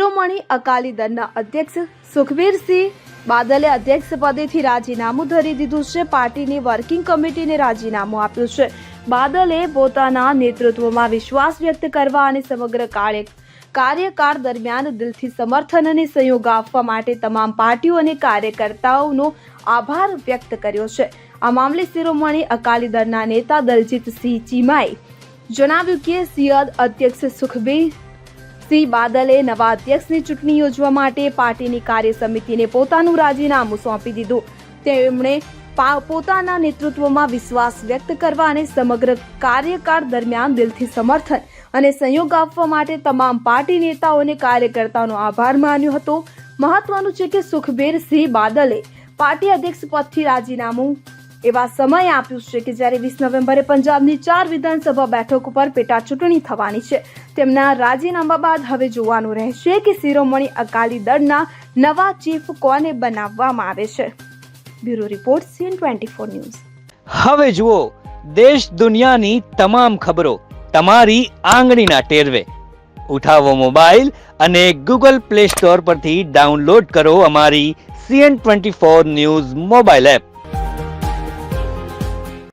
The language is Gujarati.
શિરોમણી અકાલી દળના અધ્યક્ષ સુખબીરસિંહ બાદલે અધ્યક્ષ પદેથી રાજીનામું ધરી દીધું છે. પાર્ટીની વર્કિંગ કમિટીને રાજીનામું આપ્યું છે. બાદલે પોતાના નેતૃત્વમાં વિશ્વાસ વ્યક્ત કરવા અને સમગ્ર કાર્યકાળ દરમિયાન દિલથી સમર્થન અને સહયોગ આપવા માટે તમામ પાર્ટીઓ અને કાર્યકર્તાઓનો આભાર વ્યક્ત કર્યો છે. આ મામલે શિરોમણી અકાલી દળના નેતા દલજીતસિંહ ચીમાએ જણાવ્યું કે સિયાદ અધ્યક્ષ સુખબીરસિંહ બાદલે નવા અધ્યક્ષની ચૂંટણી યોજવા માટે પાર્ટીની કાર્ય સમિતિને પોતાનું રાજીનામું સોંપી દીધું. તેમણે પોતાના નેતૃત્વમાં વિશ્વાસ વ્યક્ત કરવા અને સમગ્ર કાર્યકાળ દરમિયાન દિલથી સમર્થન અને સહયોગ આપવા માટે તમામ પાર્ટી નેતાઓ અને કાર્યકર્તાઓનો આભાર માન્યો હતો. મહત્વનું છે કે સુખબીરસિંહ બાદલે પાર્ટી અધ્યક્ષ પદથી રાજીનામું એવા સમય આપ્યું છે કે જ્યારે 20 નવેમ્બરે પંજાબની 4 વિધાનસભા બેઠકો પર પેટા ચૂંટણી થવાની છે. તેમના રાજીનામા બાદ હવે જોવાનું રહેશે કે શિરોમણી અકાલી દળના નવા ચીફ કોને બનાવવામાં આવે છે. Bureau report CN24 news. હવે જુઓ દેશ દુનિયાની તમામ ખબરો તમારી આંગળીના ટેરવે. ઉઠાવો મોબાઈલ અને Google Play Store પરથી ડાઉનલોડ કરો અમારી CN24 ન્યૂઝ મોબાઈલ એપ.